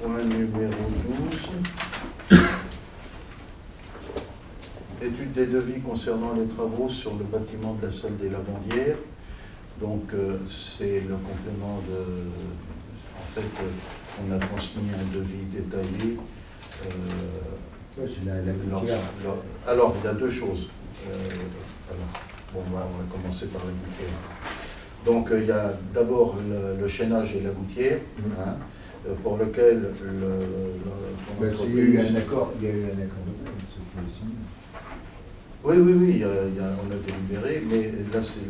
Point numéro 12. Étude des devis concernant les travaux sur le bâtiment de la salle des Lavandières. Donc, c'est le complément de... En fait, on a transmis un devis détaillé. C'est la gouttière. Alors, il y a deux choses. On va commencer par la gouttière. Donc, il y a d'abord le chaînage et la gouttière, pour lequel Il y a eu un accord. Oui, on a délibéré, mais là, c'est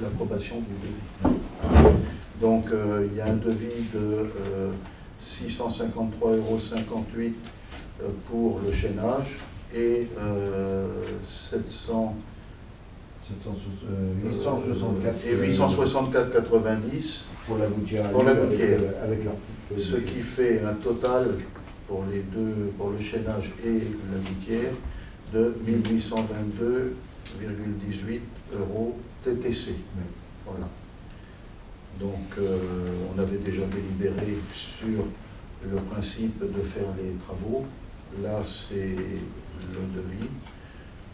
l'approbation du devis. Donc, il y a un devis de 653,58 € pour le chaînage et 864,90 pour la gouttière. Avec ce qui fait un total pour les deux, pour le chaînage et la gouttière, de 1822,18 € TTC. Voilà. Donc, on avait déjà délibéré sur le principe de faire les travaux. Là, c'est le devis.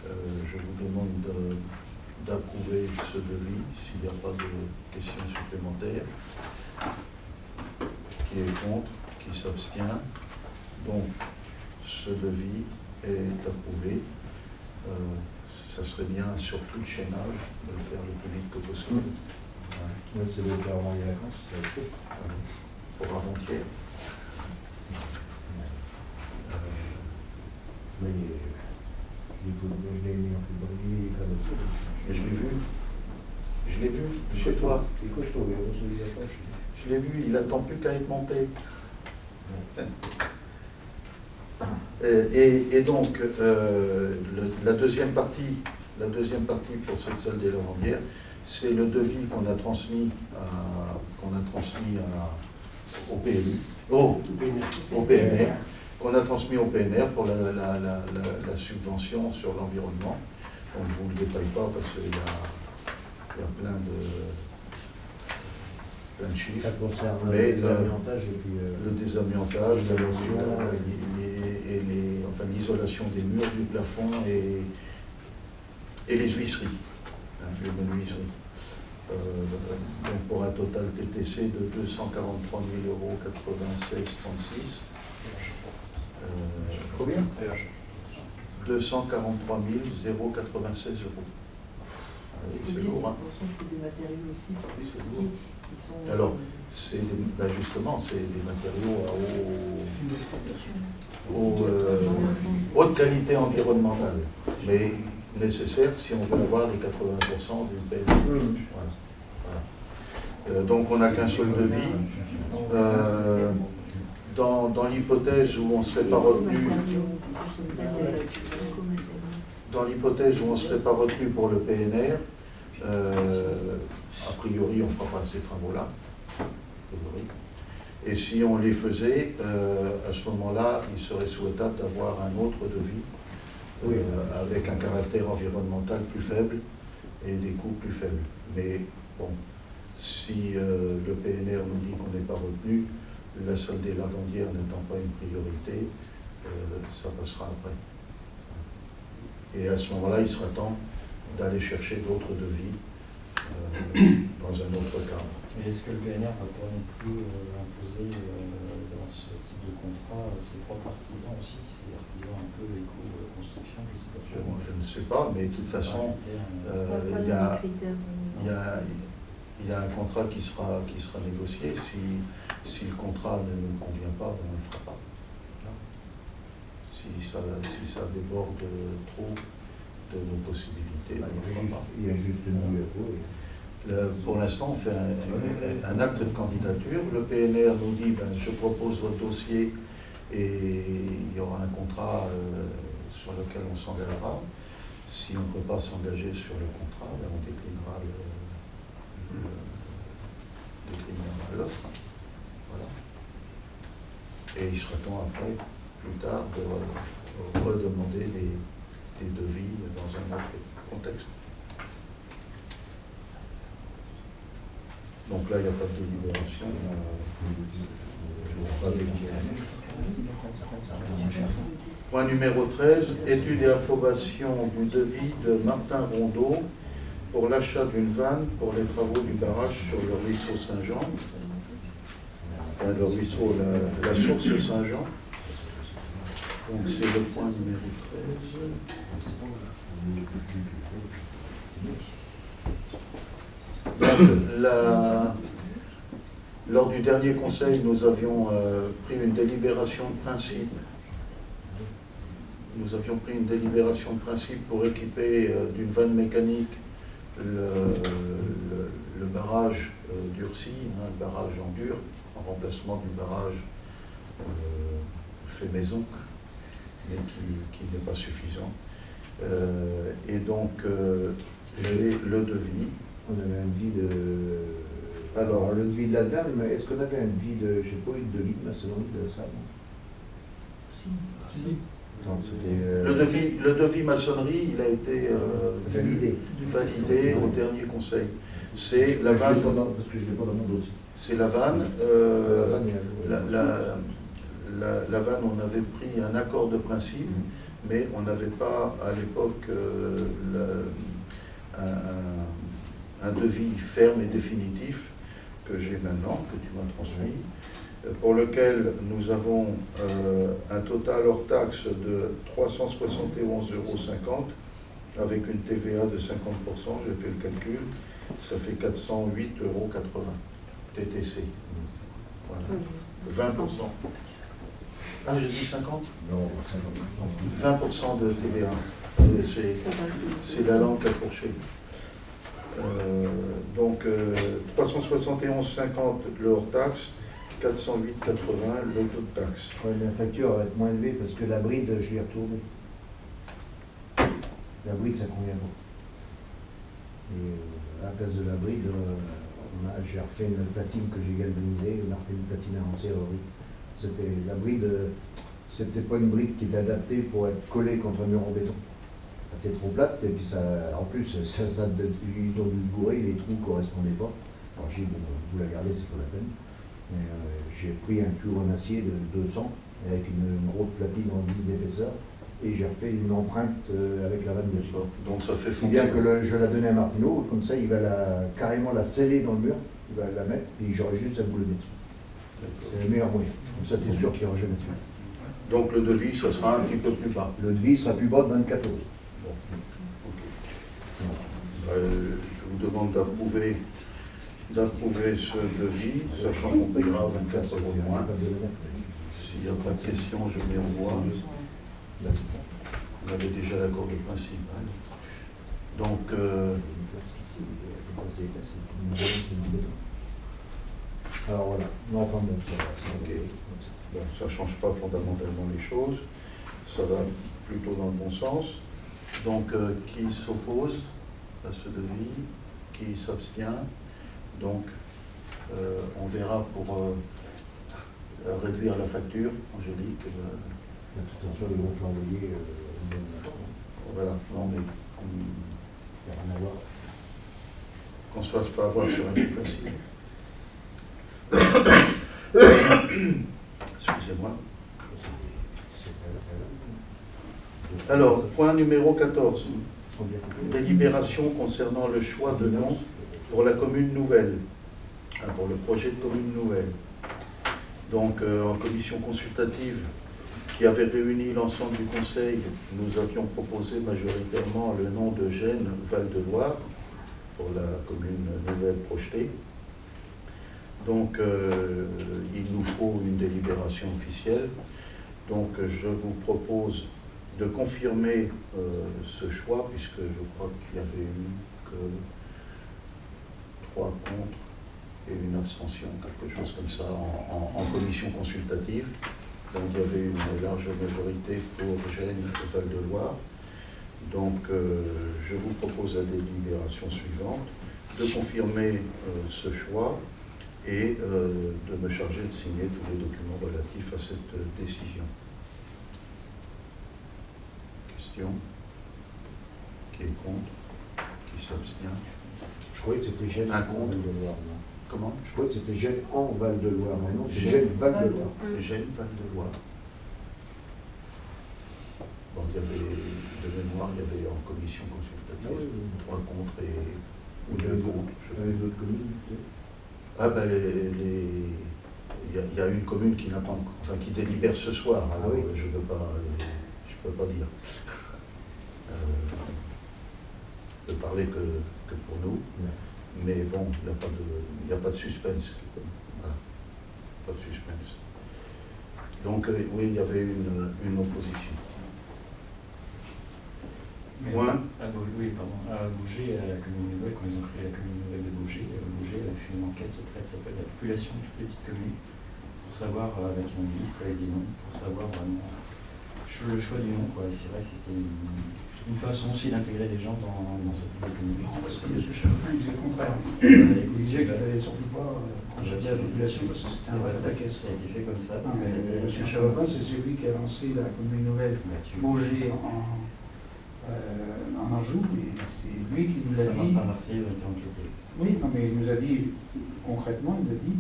Je vous demande d'approuver ce devis s'il n'y a pas de questions supplémentaires. Qui est contre, qui s'abstient. Donc, ce devis est approuvé. Ça serait bien, sur tout le chaînage, de le faire le plus vite que possible. Oui, c'est le faire avant les vacances, c'est chaud. Pour avant-hier. Mais je l'ai vu. Je l'ai vu chez toi. C'est costaud, Je l'ai vu, il attend plus qu'à être monté. Et donc, la deuxième partie pour cette salle des Lavandières, c'est le devis qu'on a transmis au PNR, qu'on a transmis au PNR pour la subvention sur l'environnement. Donc je ne vous le détaille pas parce qu'il y a plein de chiffres. Ça concerne mais le désamiantage et puis le désamiantage, l'isolation des murs, du plafond et les huisseries, les menuiseries. Donc pour un total TTC de 243 096,36 €. Combien 243 096 €. C'est lourd, hein. C'est des matériaux aussi. Oui, c'est lourd. Alors, justement, c'est des matériaux à haute qualité environnementale, mais nécessaires si on veut avoir les 80% d'une PME. Voilà. Donc, on n'a qu'un seul devis. Dans l'hypothèse où on ne serait pas retenu, pour le PNR, a priori, on ne fera pas ces travaux-là. Et si on les faisait, à ce moment-là, il serait souhaitable d'avoir un autre devis avec un caractère environnemental plus faible et des coûts plus faibles. Mais bon, si le PNR nous dit qu'on n'est pas retenu, la salle des Lavandières n'étant pas une priorité, ça passera après. Et à ce moment-là, il sera temps d'aller chercher d'autres devis dans un autre cadre. Et est-ce que le PNR ne va pas non plus imposer dans ce type de contrat ses propres artisans aussi, ces artisans un peu éco-construction, je ne sais pas. Je ne sais pas, mais de toute façon, il y a un contrat qui sera négocié. Si le contrat ne nous convient pas, on ne le fera pas. Si ça déborde trop de nos possibilités, on ne le fera pas. Il y a juste numéro. Pour l'instant, on fait un acte de candidature. Le PNR nous dit, je propose votre dossier et il y aura un contrat sur lequel on s'engagera. Si on ne peut pas s'engager sur le contrat, on déclinera l'offre. Voilà. Et il sera temps après, plus tard, de redemander des devis dans un autre contexte. Donc là, il n'y a pas de délibération. Point numéro 13, étude et approbation du devis de Martin Rondeau pour l'achat d'une vanne pour les travaux du barrage sur le ruisseau Saint-Jean. Enfin, le ruisseau, la source Saint-Jean. Donc c'est le point numéro 13. Lors du dernier conseil, nous avions pris une délibération de principe. Nous avions pris une délibération de principe pour équiper d'une vanne mécanique le barrage d'Urcy, le barrage en dur, en remplacement du barrage fait maison, mais qui n'est pas suffisant. Et donc, j'ai le devis. On avait un devis de... Alors, le devis de la vanne, mais est-ce qu'on avait un devis de... Je n'ai pas eu de devis de maçonnerie de ça, non? Si. Non, le devis maçonnerie, il a été validé au dernier conseil. C'est la vanne. Parce que je ne l'ai pas dans mon dossier. C'est la vanne. La vanne, on avait pris un accord de principe, mais on n'avait pas à l'époque un devis ferme et définitif que j'ai maintenant, que tu m'as transmis, pour lequel nous avons un total hors taxe de 371,50 € avec une TVA de 50%, j'ai fait le calcul, ça fait 408,80 € TTC. Voilà. 20%. Ah, j'ai dit 50 ? Non, 20% de TVA. C'est la langue à fourcher. Donc 371,50 le hors taxe, 408,80 le taux de taxe. Ouais, la facture va être moins élevée parce que la bride, je l'ai retournée. La bride, ça convient pas. Et à la place de la bride, j'ai refait une platine que j'ai galvanisée, on a refait une platine avancée. La bride, c'était pas une bride qui était adaptée pour être collée contre un mur en béton. Elle était trop plate, et puis en plus, ils ont dû se gourer, les trous ne correspondaient pas. Alors j'ai dit, bon, vous la gardez, c'est pas la peine. J'ai pris un cube en acier de 200, avec une grosse platine en 10 d'épaisseur, et j'ai refait une empreinte avec la vanne dessus. Donc ça fait si bien que je la donnais à Martineau, comme ça il va carrément la sceller dans le mur, il va la mettre, et j'aurai juste à vous le mettre. C'est le meilleur moyen. Comme ça, tu es sûr qu'il n'y aura jamais dessus. Donc le devis, ça sera un petit peu plus bas. Le devis sera plus bas de 24 €. Bon. Okay. Je vous demande d'approuver ce devis, sachant qu'on payera 24 € de moins. S'il n'y a pas de questions, je mets en voie. Vous avez déjà l'accord de principe. Hein. Donc, alors voilà, non, enfin bon, ça okay. Bon, ça ne change pas fondamentalement les choses, ça va plutôt dans le bon sens. Donc, qui s'oppose à ce devis, qui s'abstient? Donc, on verra pour réduire la facture, Angélique. De toute façon, les groupes l'envoyer. Voilà, non mais. Il n'y a rien à voir. Qu'on ne se fasse pas avoir sur un coup facile. Excusez-moi. Alors, point numéro 14. Délibération concernant le choix de nom pour la commune nouvelle, pour le projet de commune nouvelle. Donc, en commission consultative qui avait réuni l'ensemble du conseil, nous avions proposé majoritairement le nom de Gênes Val-de-Loire pour la commune nouvelle projetée. Donc, il nous faut une délibération officielle. Donc, je vous propose de confirmer ce choix, puisque je crois qu'il n'y avait eu que 3 contre et une abstention, quelque chose comme ça, en commission consultative. Donc, il y avait une large majorité pour Gênes et Val-de-Loire. Donc, je vous propose la délibération suivante, de confirmer ce choix et de me charger de signer tous les documents relatifs à cette décision. Question? Qui est contre? Qui s'abstient? Je croyais que c'était Gênes. Un contre? Comment? Je crois que c'était Gênes en Val-de-Loire, mais non, c'est Gênes. Gênes Val-de-Loire. Gênes, Val-de-Loire. Bon, il y avait, de mémoire, il y avait en commission consultative 3 contre et ou 2 contre. Dans les autres communes, peut-être. Ah ben il y a une commune qui n'attend, enfin qui délibère ce soir, alors je peux pas dire. De parler que pour nous, mais bon, il n'y a pas de suspense. Voilà. Pas de suspense. Donc oui, il y avait une opposition. Oui, pardon. À Bougé, à la commune nouvelle, quand ils ont créé la commune nouvelle de Bougé, elle a fait une enquête qui s'appelle la population de toutes les petites communes, pour savoir, avec une liste, avec des noms, pour savoir vraiment le choix du nom, quoi. Et c'est vrai que c'était une façon aussi d'intégrer des gens dans cette petite commune. Non, parce que M. Chapetin disait le contraire. Il disait qu'il n'allait surtout pas consulter la population parce que c'était un vrai paquet. Ça a été fait comme ça. Non, mais M. Chapetin, c'est celui qui a lancé la commune nouvelle Bougé en Anjou, et c'est lui qui nous a dit. Saint-Martin-Marseille, ils ont été enquêtés. Oui, non, mais il nous a dit, concrètement, il nous a dit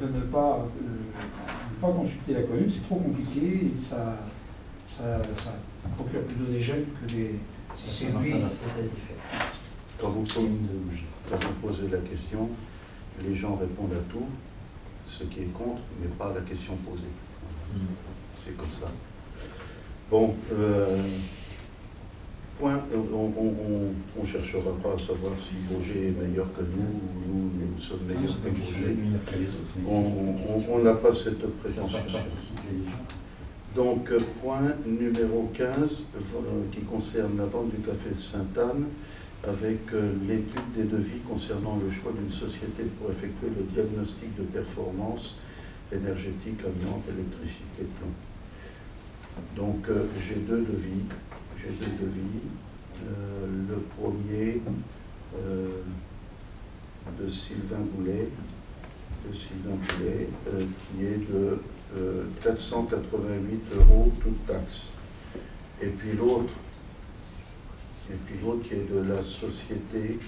de ne pas consulter la commune, c'est trop compliqué, et ça procure plutôt des jeunes que des. Si c'est lui. Saint-Martin-Marseille, ça a été fait. Quand vous posez la question, les gens répondent à tout, ce qui est contre, mais pas à la question posée. C'est comme ça. Bon, point, on ne cherchera pas à savoir si Bougé est meilleur que nous, ou nous sommes meilleurs que Bougé. On n'a pas cette prétention. Donc, point numéro 15, qui concerne la vente du café de Sainte-Anne, avec l'étude des devis concernant le choix d'une société pour effectuer le diagnostic de performance énergétique, amiante, électricité, plomb. Donc, j'ai deux devis. Le premier de Sylvain Boulet, qui est de 488 € toute taxe. Et puis l'autre qui est de la société.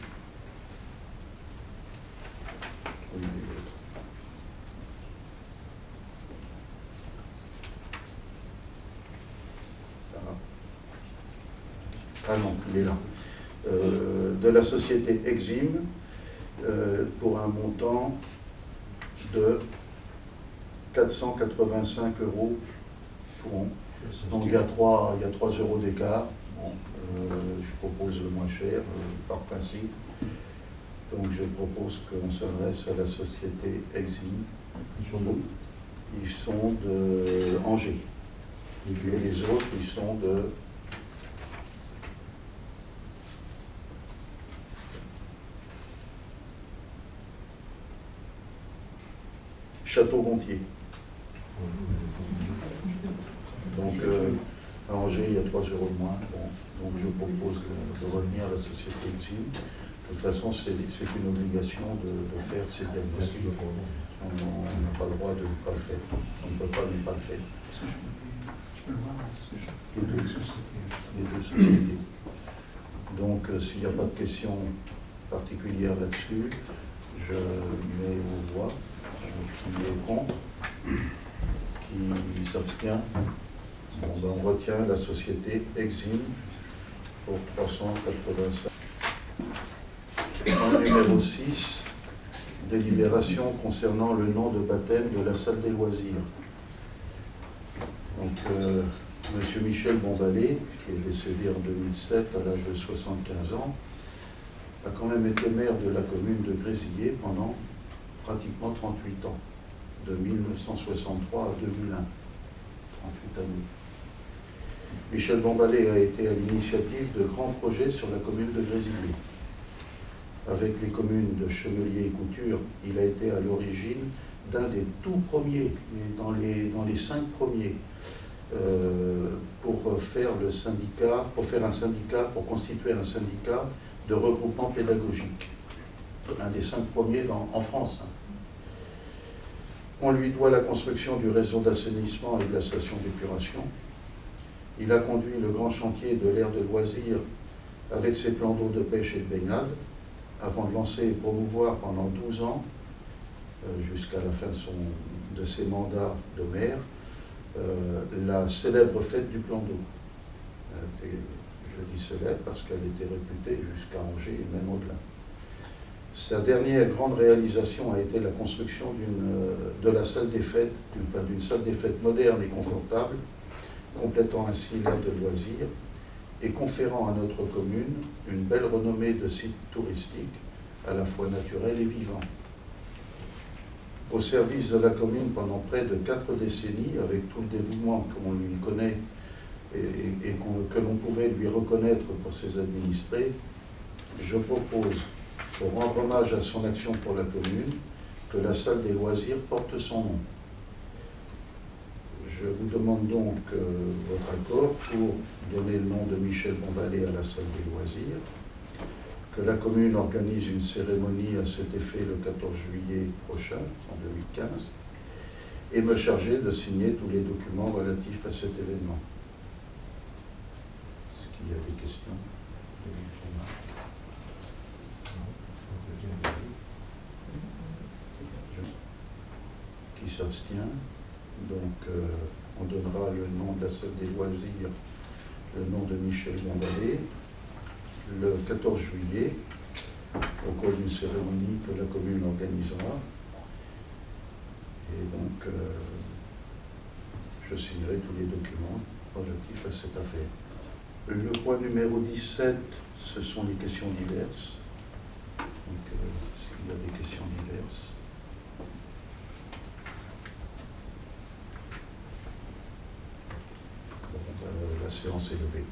Ah non, il est là. De la société Exim pour un montant de 485 € pour an. Donc il y a 3 € d'écart. Bon, je propose le moins cher par principe. Donc je propose qu'on s'adresse à la société Exim. Ils sont de Angers. Et les autres, ils sont de Château-Gontier. Donc, à Angers, il y a 3 € de moins. Bon, donc, je propose de revenir à la société Exim. De toute façon, c'est une obligation de faire ces diagnostics. On n'a pas le droit de ne pas le faire. On ne peut pas ne pas le faire. Je peux le voir, parce que Les deux sociétés. Donc, s'il n'y a pas de questions particulières là-dessus, je mets aux voix. Qui est contre, qui s'abstient. Bon, ben on retient la société Exim pour 385. Point numéro 6, délibération concernant le nom de baptême de la salle des loisirs. Donc, M. Michel Bombalé, qui est décédé en 2007 à l'âge de 75 ans, a quand même été maire de la commune de Grésillé pendant pratiquement 38 ans, de 1963 à 2001, 38 années. Michel Bombalé a été à l'initiative de grands projets sur la commune de Grésillé. Avec les communes de Chemelier et Couture, il a été à l'origine d'un des tout premiers, dans les 5 premiers, pour constituer un syndicat de regroupement pédagogique. Un des 5 premiers en France. On lui doit la construction du réseau d'assainissement et de la station d'épuration. Il a conduit le grand chantier de l'aire de loisirs avec ses plans d'eau de pêche et de baignade, avant de lancer et promouvoir pendant 12 ans jusqu'à la fin de ses mandats de maire, la célèbre fête du plan d'eau. Je dis célèbre parce qu'elle était réputée jusqu'à Angers et même au-delà. Sa dernière grande réalisation a été la construction de la salle des fêtes, d'une salle des fêtes moderne et confortable, complétant ainsi l'aire de loisirs et conférant à notre commune une belle renommée de site touristique, à la fois naturel et vivant. Au service de la commune pendant près de 4 décennies, avec tout le dévouement qu'on lui connaît et que l'on pouvait lui reconnaître pour ses administrés, je propose, pour rendre hommage à son action pour la commune, que la salle des loisirs porte son nom. Je vous demande donc votre accord pour donner le nom de Michel Bonvalet à la salle des loisirs, que la commune organise une cérémonie à cet effet le 14 juillet prochain, en 2015, et me charger de signer tous les documents relatifs à cet événement. Est-ce qu'il y a des questions? Qui s'abstient? Donc, on donnera le nom de la salle des loisirs, le nom de Michel Bonvalet, le 14 juillet, au cours d'une cérémonie que la commune organisera. Et donc, je signerai tous les documents relatifs à cette affaire. Le point numéro 17, ce sont les questions diverses. Donc, s'il y a des questions diverses. La séance est levée.